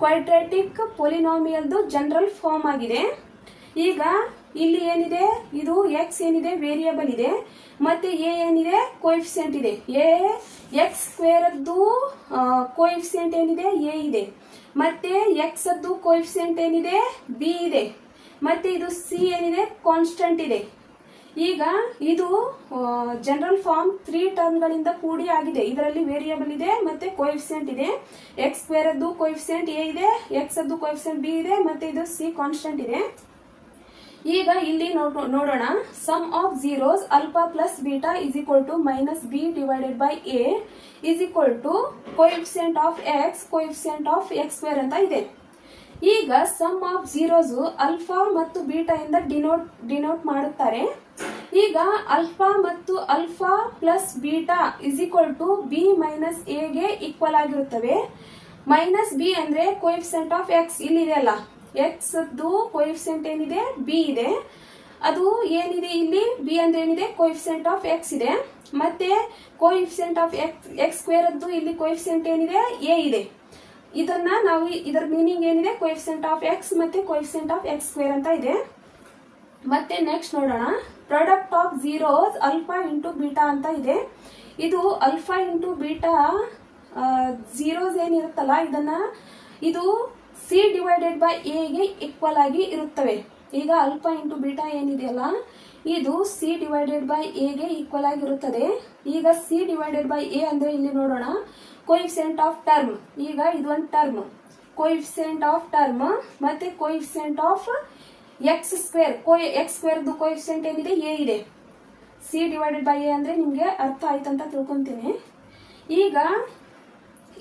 ಕ್ವಾಡ್ರಾಟಿಕ್ ಪೊಲಿನಾಮಿಯಲ್ದು ಜನರಲ್ ಫಾರ್ಮ್ ಆಗಿದೆ. ಈಗ ಇಲ್ಲಿ ಏನಿದೆ, ಇದು x ಏನಿದೆ ವೇರಿಯಬಲ್ ಇದೆ, ಮತ್ತೆ a ಏನಿದೆ ಕೋಎಫಿಷಿಯಂಟ್ ಇದೆ. x² ಕೋಎಫಿಷಿಯಂಟ್ ಏನಿದೆ a ಇದೆ, ಮತ್ತೆ x ಅದ್ದು ಕೋಎಫಿಷಿಯಂಟ್ ಏನಿದೆ b ಇದೆ, ಮತ್ತೆ ಇದು c ಏನಿದೆ ಕಾನ್ಸ್ಟೆಂಟ್ ಇದೆ. ಈಗ ಇದು ಜನರಲ್ ಫಾರ್ಮ್ 3 ಟರ್ಮ್ಗಳಿಂದ ಕೂಡಿ ಆಗಿದೆ. ಇದರಲ್ಲಿ ವೇರಿಯಬಲ್ ಇದೆ ಮತ್ತೆ ಕೋಎಫಿಷಿಯಂಟ್ ಇದೆ. x² ಅದ್ದು ಕೋಎಫಿಷಿಯಂಟ್ a ಇದೆ, x ಅದ್ದು ಕೋಎಫಿಷಿಯಂಟ್ b ಇದೆ, ಮತ್ತೆ ಇದು c ಕಾನ್ಸ್ಟೆಂಟ್ ಇದೆ. ಈಗ ಇಲ್ಲಿ ನೋಡೋಣ. Sum of zeros alpha plus beta is equal to -b divided by a is equal to coefficient of x coefficient of x² ಅಂತ ಇದೆ. ಈಗ ಸಮ್ ಆಫ್ ಜೀರೋಸ್ ಆಲ್ಫಾ ಮತ್ತು ಬೀಟಾ ಇಂದ ಡಿನೋಟ್ ಮಾಡುತ್ತಾರೆ. ಈಗ ಆಲ್ಫಾ ಮತ್ತು alpha plus beta is equal to b minus a ಗೆ ಈಕ್ವಲ್ ಆಗಿರುತ್ತವೆ. -b ಅಂದ್ರೆ ಕೋಎಫಿಷಿಯಂಟ್ ಆಫ್ x ಇಲ್ಲಿದೆ ಅಲ್ಲ, x ಅದ್ದು ಕೋಎಫಿಷಿಯಂಟ್ ಏನಿದೆ b ಇದೆ, ಅದು ಏನಿದೆ ಇಲ್ಲಿ b ಅಂದ್ರೆ ಏನಿದೆ ಕೋಎಫಿಷಿಯಂಟ್ ಆಫ್ x ಇದೆ, ಮತ್ತೆ ಕೋಎಫಿಷಿಯಂಟ್ ಆಫ್ x² ಅದ್ದು ಇಲ್ಲಿ ಕೋಎಫಿಷಿಯಂಟ್ ಏನಿದೆ a ಇದೆ. ಇದನ್ನ ನಾವು ಇದರ ಮೀನಿಂಗ್ ಏನಿದೆ ಕೋಎಫಿಷಿಯಂಟ್ ಆಫ್ x ಮತ್ತೆ ಕೋಎಫಿಷಿಯಂಟ್ ಆಫ್ x² ಅಂತ ಇದೆ. ಮತ್ತೆ ನೆಕ್ಸ್ಟ್ ನೋಡೋಣ. Product of zeros alpha into beta ಅಂತ ಇದೆ. ಇದು ಆಲ್ಫಾ ಇಂಟು ಬೀಟಾ ಜೀರೋಸ್ ಏನಿರುತ್ತಲ್ಲ, ಇದು c ಡಿವೈಡೆಡ್ ಬೈ a ಗೆ ಈಕ್ವಲ್ ಆಗಿ ಇರುತ್ತವೆ. ಈಗ ಆಲ್ಫಾ ಇಂಟು ಬೀಟಾ ಏನಿದೆಯಲ್ಲ, ಇದು c ಡಿವೈಡೆಡ್ ಬೈ a ಗೆ ಈಕ್ವಲ್ ಆಗಿರುತ್ತದೆ. ಈಗ c ಡಿವೈಡೆಡ್ ಬೈ a ಅಂದ್ರೆ ಇಲ್ಲಿ ನೋಡೋಣ ಕೋಎಫಿಷಿಯಂಟ್ ಆಫ್ ಟರ್ಮ್. ಈಗ ಇದೊಂದು ಟರ್ಮ್, ಕೋಎಫಿಷಿಯಂಟ್ ಆಫ್ ಟರ್ಮ್ ಮತ್ತೆ ಕೋಎಫಿಷಿಯಂಟ್ ಆಫ್ x² ಕೋಎಫಿಷಿಯಂಟ್ ಏನಿದೆ a ಇದೆ. c ಡಿವೈಡೆಡ್ ಬೈ a ಅಂದ್ರೆ ನಿಮ್ಗೆ ಅರ್ಥ ಆಯ್ತಂತ ತಿಳ್ಕೊಂತೀನಿ. ಈಗ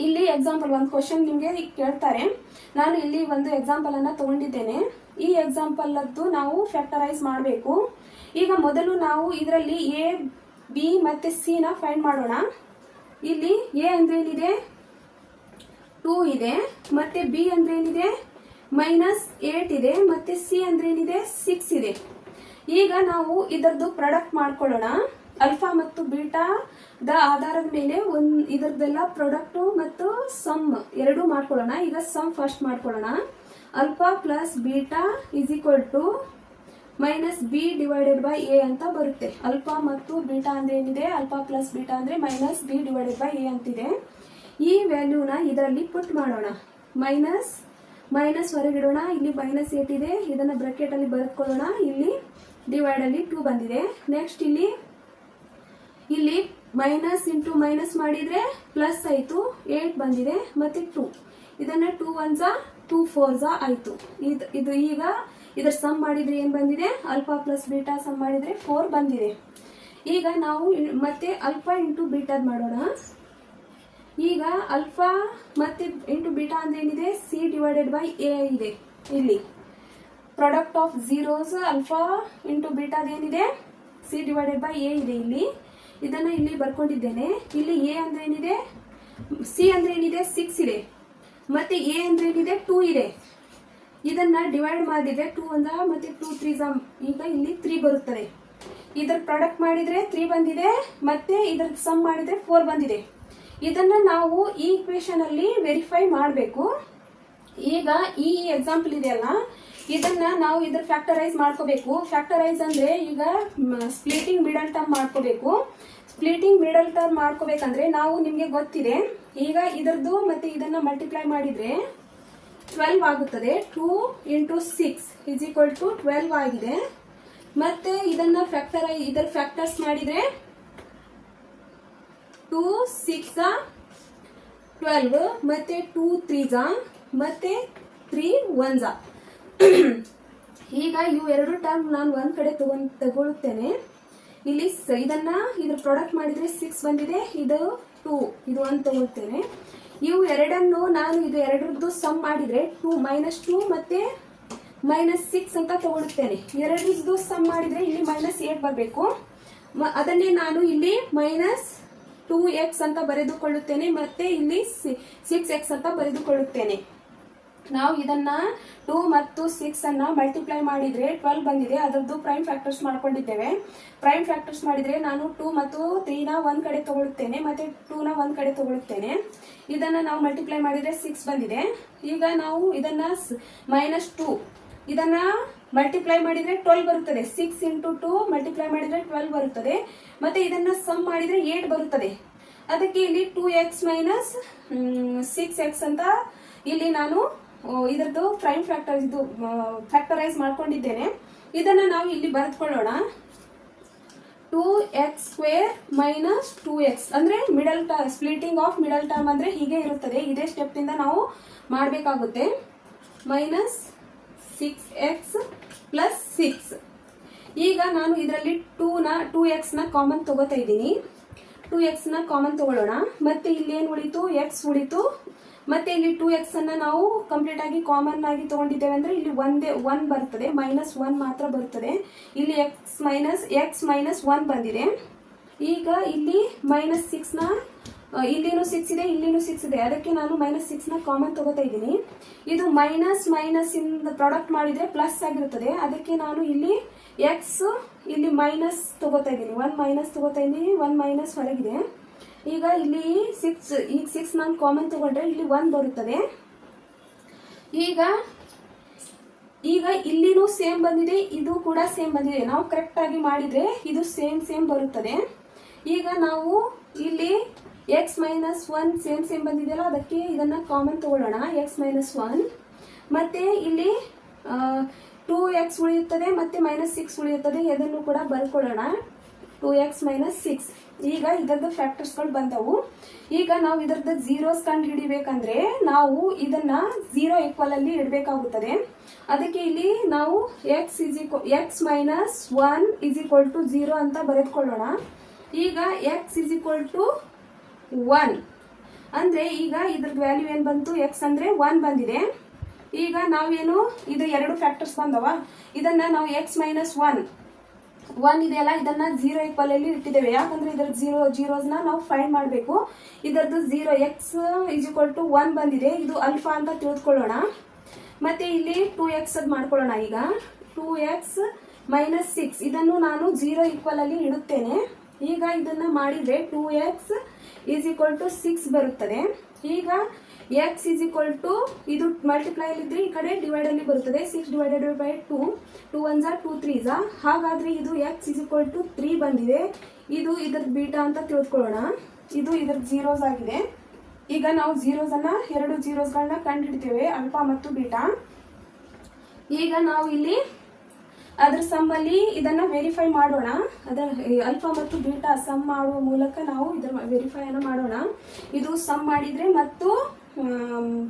ಇಲ್ಲಿ ಎಕ್ಸಾಂಪಲ್ ಒಂದು ಕ್ವಶನ್ ನಿಮ್ಗೆ ಕೇಳ್ತಾರೆ. ನಾನು ಇಲ್ಲಿ ಒಂದು ಎಕ್ಸಾಂಪಲ್ ಅನ್ನ ತಗೊಂಡಿದ್ದೇನೆ. ಈ ಎಕ್ಸಾಂಪಲ್ ಅದ್ದು ನಾವು ಫ್ಯಾಕ್ಟರೈಸ್ ಮಾಡಬೇಕು. ಈಗ ಮೊದಲು ನಾವು ಇದರಲ್ಲಿ a b ಮತ್ತೆ c ನ ಫೈಂಡ್ ಮಾಡೋಣ. ಇಲ್ಲಿ a ಅಂದ್ರೆ ಏನಿದೆ 2 ಇದೆ, ಮತ್ತೆ b ಅಂದ್ರೆ ಏನಿದೆ -8 ಇದೆ, ಮತ್ತೆ c ಅಂದ್ರೆ ಏನಿದೆ 6 ಇದೆ. ಈಗ ನಾವು ಇದರದ್ದು ಪ್ರಾಡಕ್ಟ್ ಮಾಡ್ಕೊಳ್ಳೋಣ. ಅಲ್ಫಾ ಮತ್ತು ಬೀಟಾ ದ ಆಧಾರದ ಮೇಲೆ ಇದರದೆಲ್ಲ ಪ್ರಾಡಕ್ಟ್ ಮತ್ತು ಸಮ್ ಎರಡು ಮಾಡ್ಕೊಳ್ಳೋಣ. ಈಗ ಸಮ್ ಫಸ್ಟ್ ಮಾಡ್ಕೊಳ್ಳೋಣ. Alpha plus beta is equal to -b divided by a ಅಂತ ಬರುತ್ತೆ. ಅಲ್ಫಾ ಮತ್ತು ಬೀಟಾ ಅಂದ್ರೆ ಏನಿದೆ, ಅಲ್ಫಾ ಪ್ಲಸ್ ಬೀಟಾ ಅಂದ್ರೆ -b ಡಿವೈಡೆಡ್ ಬೈ a ಅಂತಿದೆ. ಈ ವ್ಯಾಲ್ಯೂನ ಇದರಲ್ಲಿ ಪುಟ್ ಮಾಡೋಣ. ಮೈನಸ್ ಹೊರಗಿಡೋಣ. ಇಲ್ಲಿ -8 ಇದೆ, ಇದನ್ನ ಬ್ರಾಕೆಟ್ ಅಲ್ಲಿ ಬರೆದುಕೊಳ್ಳೋಣ. ಇಲ್ಲಿ ಡಿವೈಡ್ ಅಲ್ಲಿ 2 ಬಂದಿದೆ. ನೆಕ್ಸ್ಟ್ ಇಲ್ಲಿ ಮೈನಸ್ ಇಂಟು ಮೈನಸ್ ಮಾಡಿದ್ರೆ ಪ್ಲಸ್ ಆಯ್ತು, 8 ಬಂದಿದೆ, ಮತ್ತೆ 2. ಇದನ್ನ 2 1s 2 4s ಆಯ್ತು. ಇದು ಈಗ ಇದರ ಸಮ್ ಮಾಡಿದ್ರೆ ಏನ್ ಬಂದಿದೆ, ಅಲ್ಫಾ ಪ್ಲಸ್ ಬೀಟಾ ಸಮ್ ಮಾಡಿದ್ರೆ 4 ಬಂದಿದೆ. ಈಗ ನಾವು ಮತ್ತೆ ಅಲ್ಫಾ ಇಂಟು ಬೀಟಾದ್ ಮಾಡೋಣ. ಈಗ ಅಲ್ಫಾ ಮತ್ತೆ ಇಂಟು ಬೀಟಾ ಅಂದ್ರೆ ಏನಿದೆ, c ಡಿವೈಡೆಡ್ ಬೈ a ಇದೆ. ಇಲ್ಲಿ product of zeros alpha into ಬೀಟಾದ ಏನಿದೆ, c ಡಿವೈಡೆಡ್ ಬೈ a ಇದೆ. ಇದನ್ನ ಇಲ್ಲಿ ಬರ್ಕೊಂಡಿದ್ದೇನೆ. ಇಲ್ಲಿ a ಅಂದ್ರೆ ಏನಿದೆ, c ಅಂದ್ರೆ ಏನಿದೆ 6 ಇದೆ, ಮತ್ತೆ a ಅಂದ್ರೆ ಏನಿದೆ 2 ಇದೆ. ಇದನ್ನ ಡಿವೈಡ್ ಮಾಡಿದ್ರೆ 2 1 ಮತ್ತೆ 2 3 ಈಗ ಇಲ್ಲಿ 3 ಬರುತ್ತದೆ. ಇದರ ಪ್ರಾಡಕ್ಟ್ ಮಾಡಿದ್ರೆ 3 ಬಂದಿದೆ, ಮತ್ತೆ ಇದರ ಸಮ್ ಮಾಡಿದ್ರೆ 4 ಬಂದಿದೆ. ಇದನ್ನ ನಾವು ಈ ಇಕ್ವೇಶನ್ ಅಲ್ಲಿ ವೆರಿಫೈ ಮಾಡಬೇಕು. ಈಗ ಈ ಎಕ್ಸಾಂಪಲ್ ಇದೆಯಲ್ಲ, ಇದನ್ನ ನಾವು ಇದರ ಫ್ಯಾಕ್ಟರೈಸ್ ಮಾಡ್ಕೋಬೇಕು. ಫ್ಯಾಕ್ಟರೈಸ್ ಅಂದ್ರೆ ಈಗ ಸ್ಪ್ಲಿಟಿಂಗ್ ಮಿಡಲ್ ಟರ್ಮ್ ಮಾಡ್ಕೋಬೇಕು. ಸ್ಪ್ಲಿಟಿಂಗ್ ಮಿಡಲ್ ಟರ್ಮ್ ಮಾಡ್ಕೋಬೇಕಂದ್ರೆ ನಾವು ನಿಮ್ಗೆ ಗೊತ್ತಿದೆ, ಈಗ ಇದರದ್ದು ಮತ್ತೆ ಇದನ್ನ ಮಲ್ಟಿಪ್ಲೈ ಮಾಡಿದ್ರೆ 12 ಆಗುತ್ತದೆ. 2 × 6 = 12 ಆಗಿದೆ. ಮತ್ತೆ ಇದನ್ನ ಇದರ ಫ್ಯಾಕ್ಟರ್ಸ್ ಮಾಡಿದ್ರೆ 2 6 12 ಮತ್ತೆ 2 3 ಮತ್ತೆ 3 1. ಈಗ ಇವು ಎರಡು ಟರ್ಮ್ ನಾನು ಒಂದ್ ಕಡೆ ತಗೊಳ್ಳುತ್ತೇನೆ. ಇಲ್ಲಿ ಇದ್ರ ಪ್ರಾಡಕ್ಟ್ ಮಾಡಿದ್ರೆ 6 ಬಂದಿದೆ, ಇದು 2, ಇದು 1 ತಗೊಳ್ತೇನೆ. ಇವು ಎರಡನ್ನು ನಾನು ಇದು ಎರಡರದ್ದು ಸಮ್ ಮಾಡಿದ್ರೆ -2 ಮತ್ತೆ -6 ಅಂತ ತಗೊಳ್ಳುತ್ತೇನೆ. ಎರಡರದ್ದು ಸಮ್ ಮಾಡಿದ್ರೆ ಇಲ್ಲಿ -8 ಬರಬೇಕು. ಅದನ್ನೇ ನಾನು ಇಲ್ಲಿ -2x ಅಂತ ಬರೆದುಕೊಳ್ಳುತ್ತೇನೆ, ಮತ್ತೆ ಇಲ್ಲಿ 6x ಅಂತ ಬರೆದುಕೊಳ್ಳುತ್ತೇನೆ. ನಾವು ಇದನ್ನ 2 ಮತ್ತು 6 ಅನ್ನ ಮಲ್ಟಿಪ್ಲೈ ಮಾಡಿದ್ರೆ 12 ಬಂದಿದೆ. ಅದರದ್ದು ಪ್ರೈಮ್ ಫ್ಯಾಕ್ಟರ್ಸ್ ಮಾಡ್ಕೊಂಡಿದ್ದೇವೆ. ಪ್ರೈಮ್ ಫ್ಯಾಕ್ಟರ್ಸ್ ಮಾಡಿದ್ರೆ ನಾನು 2 ಮತ್ತು 3 ನ ಒಂದ್ ಕಡೆ ತಗೊಳ್ಳುತ್ತೇನೆ, ಮತ್ತೆ 2 ನ ಒಂದ್ ಕಡೆ ತಗೊಳ್ಳುತ್ತೇನೆ. ಇದನ್ನ ನಾವು ಮಲ್ಟಿಪ್ಲೈ ಮಾಡಿದ್ರೆ 6 ಬಂದಿದೆ. ಈಗ ನಾವು ಇದನ್ನ -2 ಇದನ್ನ ಮಲ್ಟಿಪ್ಲೈ ಮಾಡಿದ್ರೆ 12 ಬರುತ್ತದೆ. 6 × 2 ಮಲ್ಟಿಪ್ಲೈ ಮಾಡಿದ್ರೆ 12 ಬರುತ್ತದೆ. ಮತ್ತೆ ಇದನ್ನ ಸಮ್ ಮಾಡಿದ್ರೆ 8 ಬರುತ್ತದೆ. ಅದಕ್ಕೆ ಇಲ್ಲಿ 2x - 6x ಅಂತ ಇಲ್ಲಿ ನಾನು ಇದರದ್ದು ಪ್ರೈಮ್ ಫ್ಯಾಕ್ಟರ್ ಫ್ಯಾಕ್ಟರೈಸ್ ಮಾಡ್ಕೊಂಡಿದ್ದೇನೆ. ಇದನ್ನ ನಾವು ಇಲ್ಲಿ ಬರೆದುಕೊಳ್ಳೋಣ. 2x² - 2x ಅಂದ್ರೆ middle term, splitting of middle term ಅಂದ್ರೆ ಹೀಗೆ ಇರುತ್ತದೆ. ಇದೇ ಸ್ಟೆಪ್ ಇಂದ ನಾವು ಮಾಡಬೇಕಾಗುತ್ತೆ. -6x + 6. ಈಗ ನಾನು ಇದರಲ್ಲಿ 2x ನ ಕಾಮನ್ ತಗೋತಾ ಇದ್ದೀನಿ. 2x ನ ಕಾಮನ್ ತಗೊಳ್ಳೋಣ. ಮತ್ತೆ ಇಲ್ಲಿ ಏನು ಉಳಿತು? x ಉಳಿತು. ಮತ್ತೆ ಇಲ್ಲಿ 2x ಅನ್ನ ನಾವು ಕಂಪ್ಲೀಟ್ ಆಗಿ ಕಾಮನ್ ಆಗಿ ತಗೊಂಡಿದ್ದೇವೆ ಅಂದ್ರೆ ಇಲ್ಲಿ 1 ಬರ್ತದೆ, -1 ಮಾತ್ರ ಬರ್ತದೆ. ಇಲ್ಲಿ x -1 ಬಂದಿದೆ. ಈಗ ಇಲ್ಲಿ -6 ನ ಇಲ್ಲಿನೂ 6 ಇದೆ, ಇಲ್ಲಿನೂ 6 ಇದೆ. ಅದಕ್ಕೆ ನಾನು -6 ನ ಕಾಮನ್ ತಗೋತಾ ಇದ್ದೀನಿ. ಇದು ಮೈನಸ್ ಇಂದ ಪ್ರಾಡಕ್ಟ್ ಮಾಡಿದ್ರೆ ಪ್ಲಸ್ ಆಗಿರುತ್ತದೆ. ಅದಕ್ಕೆ ನಾನು ಇಲ್ಲಿ x ಇಲ್ಲಿ ಮೈನಸ್ ತಗೋತಾ ಇದ್ದೀನಿ, 1 ಮೈನಸ್ ತಗೋತಾ ಇದ್ದೀನಿ, 1 ಮೈನಸ್ ಹೊರಗಿದೆ. ಈಗ ಇಲ್ಲಿ 6 ನಾನು ಕಾಮನ್ ತಗೊಂಡ್ರೆ ಇಲ್ಲಿ 1 ಬರುತ್ತದೆ. ಈಗ ಇಲ್ಲಿನೂ ಸೇಮ್ ಬಂದಿದೆ, ಇದು ಕೂಡ ಸೇಮ್ ಬಂದಿದೆ. ನಾವು ಕರೆಕ್ಟ್ ಆಗಿ ಮಾಡಿದ್ರೆ ಇದು ಸೇಮ್ ಬರುತ್ತದೆ. ಈಗ ನಾವು ಇಲ್ಲಿ x -1 ಸೇಮ್ ಬಂದಿದೆಯಲ್ಲ, ಅದಕ್ಕೆ ಇದನ್ನ ಕಾಮನ್ ತಗೊಳ್ಳೋಣ. x -1 ಮತ್ತೆ ಇಲ್ಲಿ 2x ಉಳಿಯುತ್ತದೆ, ಮತ್ತೆ -6 ಉಳಿಯುತ್ತದೆ. ಇದನ್ನು ಕೂಡ ಬರ್ಕೊಳ್ಳೋಣ. 2x - 6. ಈಗ ಇದರದ ಫ್ಯಾಕ್ಟರ್ಸ್ ಗಳು ಬಂದವು. ಈಗ ನಾವು ಇದರದ ಝೀರೋಸ್ ಕಂಡು ಹಿಡಿಬೇಕಂದ್ರೆ ನಾವು ಇದನ್ನ 0 ಈಕ್ವಲ್ ಅಲ್ಲಿ ಇಡಬೇಕಾಗುತ್ತದೆ. ಅದಕ್ಕೆ ಇಲ್ಲಿ ನಾವು x -1 = 0 ಅಂತ ಬರೆದುಕೊಳ್ಳೋಣ. ಈಗ x = 1 ಅಂದ್ರೆ ಈಗ ಇದ್ರದ್ದು ವ್ಯಾಲ್ಯೂ ಏನ್ ಬಂತು? x ಅಂದ್ರೆ 1 ಬಂದಿದೆ. ಈಗ ನಾವೇನು ಇದು ಎರಡು ಫ್ಯಾಕ್ಟರ್ಸ್ ಬಂದವ, ಇದನ್ನ ನಾವು x -1 ಇದೆಯಲ್ಲ, ಇದನ್ನ 0 ಈಕ್ವಲ್ ಅಲ್ಲಿ ಇಟ್ಟಿದ್ದೇವೆ. ಯಾಕಂದ್ರೆ ಇದರ ಜೀರೋಸ್ ನಾವು ಫೈಂಡ್ ಮಾಡಬೇಕು. ಇದರದ್ದು 0 x = 1 ಬಂದಿದೆ. ಇದು ಅಲ್ಫಾ ಅಂತ ತಿಳಿದುಕೊಳ್ಳೋಣ. ಮತ್ತೆ ಇಲ್ಲಿ 2x ಅದ್ ಮಾಡ್ಕೊಳ್ಳೋಣ. ಈಗ 2x - 6 ಇದನ್ನು ನಾನು 0 ಈಕ್ವಲ್ ಅಲ್ಲಿ ಇಡುತ್ತೇನೆ. ಈಗ ಇದನ್ನ ಮಾಡಿದ್ರೆ 2x = 6 ಬರುತ್ತದೆ. ಈಗ x ಇದು ಮಲ್ಟಿಪ್ಲೈ ಅಲ್ಲಿ ಈ ಕಡೆ ಡಿವೈಡ್ ಅಲ್ಲಿ ಬರುತ್ತದೆ. 6 / 2 2 1 2 3 ಹಾಗಾದ್ರೆ ಇದು x = 3 ಬಂದಿದೆ. ಇದು ಇದರ ಬೀಟಾ ಅಂತ ತಿಳ್ಕೊಳ್ಳೋಣ. ಇದು ಇದರ ಜೀರೋಸ್ ಆಗಿದೆ. ಈಗ ನಾವು ಜೀರೋಸ್ ಅನ್ನ ಎರಡು ಜೀರೋಸ್ ಗಳನ್ನ ಕಂಡು ಹಿಡಿತೇವೆ, ಅಲ್ಫಾ ಮತ್ತು ಬೀಟಾ. ಈಗ ನಾವು ಇಲ್ಲಿ ಅದ್ರ ಸಮ್ ಅಲ್ಲಿ ಇದನ್ನ ವೆರಿಫೈ ಮಾಡೋಣ. ಅದರ ಅಲ್ಫಾ ಮತ್ತು ಬೀಟಾ ಸಮ್ ಮಾಡುವ ಮೂಲಕ ನಾವು ಇದರ ವೆರಿಫೈ ಅನ್ನ ಮಾಡೋಣ. ಇದು ಸಮ್ ಮಾಡಿದ್ರೆ ಮತ್ತು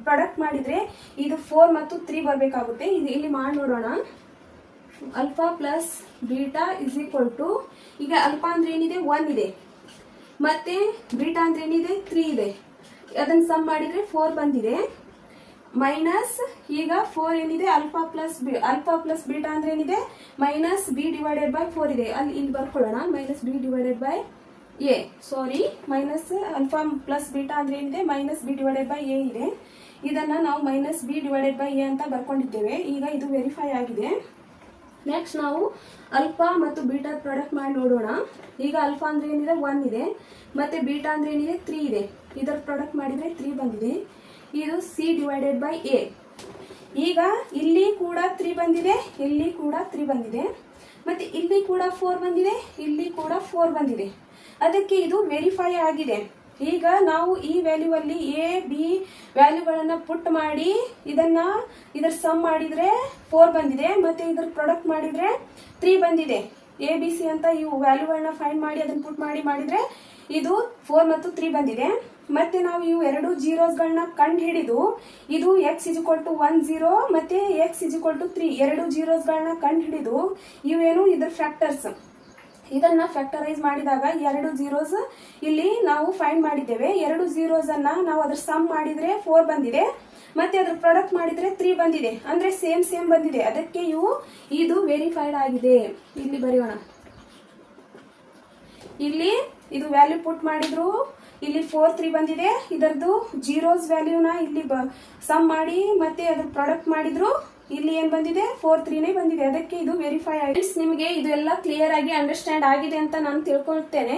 ಪ್ರಾಡಕ್ಟ್ ಮಾಡಿದ್ರೆ ಇದು 4 ಮತ್ತು 3 ಬರಬೇಕಾಗುತ್ತೆ. ಇದು ಇಲ್ಲಿ ಮಾಡಿ ನೋಡೋಣ. ಅಲ್ಫಾ ಪ್ಲಸ್ ಬೀಟಾ = ಈಗ ಅಲ್ಫಾ ಅಂದ್ರೆ ಏನಿದೆ? 1 ಇದೆ. ಮತ್ತೆ ಬೀಟಾ ಅಂದ್ರೆ ಏನಿದೆ? 3 ಇದೆ. ಅದನ್ನ ಸಮ್ ಮಾಡಿದ್ರೆ 4 ಬಂದಿದೆ. ಮೈನಸ್ ಈಗ 4 ಏನಿದೆ? ಅಲ್ಫಾ ಪ್ಲಸ್ ಬೀಟಾ ಅಂದ್ರೆ ಏನಿದೆ? -b/4 ಇದೆ. ಇಲ್ಲಿ ಬರ್ಕೊಳ್ಳೋಣ. -b/a sorry minus alpha plus beta ಅಂದ್ರೆ ಏನಿದೆ? -b/a ಇದೆ. ಇದನ್ನ ನಾವು minus B divided by A ಅಂತ ಬರ್ಕೊಂಡಿದ್ದೇವೆ. ಈಗ ಇದು ವೆರಿಫೈ ಆಗಿದೆ. ನೆಕ್ಸ್ಟ್ ನಾವು ಅಲ್ಫಾ ಮತ್ತು ಬೀಟಾ ಪ್ರಾಡಕ್ಟ್ ಮಾಡಿ ನೋಡೋಣ. ಈಗ ಅಲ್ಫಾ ಅಂದ್ರೆ ಏನಿದೆ 1 ಇದೆ, ಮತ್ತೆ ಬೀಟಾ ಅಂದ್ರೆ ಏನಿದೆ 3 ಇದೆ. ಇದರ ಪ್ರಾಡಕ್ಟ್ ಮಾಡಿದ್ರೆ 3 ಬಂದಿದೆ. ಇದು ಸಿ ಡಿವೈಡೆಡ್ ಬೈ ಎ. ಈಗ ಇಲ್ಲಿ ಕೂಡ 3 ಬಂದಿದೆ, ಇಲ್ಲಿ ಕೂಡ 3 ಬಂದಿದೆ, ಮತ್ತೆ ಇಲ್ಲಿ ಕೂಡ 4 ಬಂದಿದೆ, ಇಲ್ಲಿ ಕೂಡ 4 ಬಂದಿದೆ. ಅದಕ್ಕೆ ಇದು ವೆರಿಫೈ ಆಗಿದೆ. ಈಗ ನಾವು ಈ ವ್ಯಾಲ್ಯೂ ಅಲ್ಲಿ ಎ ಬಿ ವ್ಯಾಲ್ಯೂಗಳನ್ನ ಪುಟ್ ಮಾಡಿ ಇದರ ಸಮ್ ಮಾಡಿದ್ರೆ 4 ಬಂದಿದೆ, ಮತ್ತೆ ಇದರ ಪ್ರಾಡಕ್ಟ್ ಮಾಡಿದ್ರೆ 3 ಬಂದಿದೆ. ಎ ಬಿ ಸಿ ಅಂತ ಇವು ವ್ಯಾಲ್ಯೂಗಳನ್ನ ಫೈಂಡ್ ಮಾಡಿ ಅದನ್ನ ಪುಟ್ ಮಾಡಿದ್ರೆ ಇದು 4 ಮತ್ತು 3 ಬಂದಿದೆ. ಮತ್ತೆ ನಾವು ಇವು ಎರಡು ಜೀರೋಸ್ಗಳನ್ನ ಕಂಡು ಹಿಡಿದು ಇದು x = 1 0 ಮತ್ತೆ x = 3 ಎರಡು ಜೀರೋಸ್ಗಳನ್ನ ಕಂಡು ಹಿಡಿದು ಇವೇನು ಇದ್ರ ಫ್ಯಾಕ್ಟರ್ಸ್. ಇದನ್ನ ಫ್ಯಾಕ್ಟರೈಸ್ ಮಾಡಿದಾಗ ಎರಡು ಜೀರೋಸ್ ಇಲ್ಲಿ ನಾವು ಫೈಂಡ್ ಮಾಡಿದ್ದೇವೆ. ಎರಡು ಜೀರೋಸ್ ಅನ್ನ ನಾವು ಅದ್ರ ಸಮ್ ಮಾಡಿದ್ರೆ 4 ಬಂದಿದೆ, ಮತ್ತೆ ಅದ್ರ ಪ್ರಾಡಕ್ಟ್ ಮಾಡಿದ್ರೆ 3 ಬಂದಿದೆ. ಅಂದ್ರೆ ಸೇಮ್ ಬಂದಿದೆ. ಅದಕ್ಕೆ ಇದು ವೆರಿಫೈಡ್ ಆಗಿದೆ. ಇಲ್ಲಿ ಬರೆಯೋಣ. ಇಲ್ಲಿ ಇದು ವ್ಯಾಲ್ಯೂ ಪುಟ್ ಮಾಡಿದ್ರು ಇಲ್ಲಿ 4 3 ಬಂದಿದೆ. ಇದರದ್ದು ಜೀರೋಸ್ ವ್ಯಾಲ್ಯೂನ ಇಲ್ಲಿ ಸಮ್ ಮಾಡಿ ಮತ್ತೆ ಅದ್ರ ಪ್ರಾಡಕ್ಟ್ ಮಾಡಿದ್ರು ಇಲ್ಲಿ ಏನ್ ಬಂದಿದೆ 4 3 ಬಂದಿದೆ. ಅದಕ್ಕೆ ಇದು ವೆರಿಫೈ ಆಗಿದೆ. ನಿಮಗೆ ಇದು ಎಲ್ಲ ಕ್ಲಿಯರ್ ಆಗಿ ಅಂಡರ್ಸ್ಟ್ಯಾಂಡ್ ಆಗಿದೆ ಅಂತ ನಾನು ತಿಳ್ಕೊಳ್ತೇನೆ.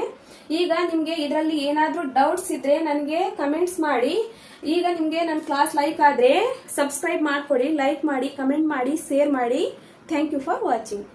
ಈಗ ನಿಮ್ಗೆ ಇದರಲ್ಲಿ ಏನಾದ್ರೂ ಡೌಟ್ಸ್ ಇದ್ರೆ ನನಗೆ ಕಮೆಂಟ್ಸ್ ಮಾಡಿ. ಈಗ ನಿಮ್ಗೆ ನನ್ನ ಕ್ಲಾಸ್ ಲೈಕ್ ಆದ್ರೆ ಸಬ್ಸ್ಕ್ರೈಬ್ ಮಾಡ್ಕೊಡಿ, ಲೈಕ್ ಮಾಡಿ, ಕಮೆಂಟ್ ಮಾಡಿ, ಶೇರ್ ಮಾಡಿ. Thank you for watching.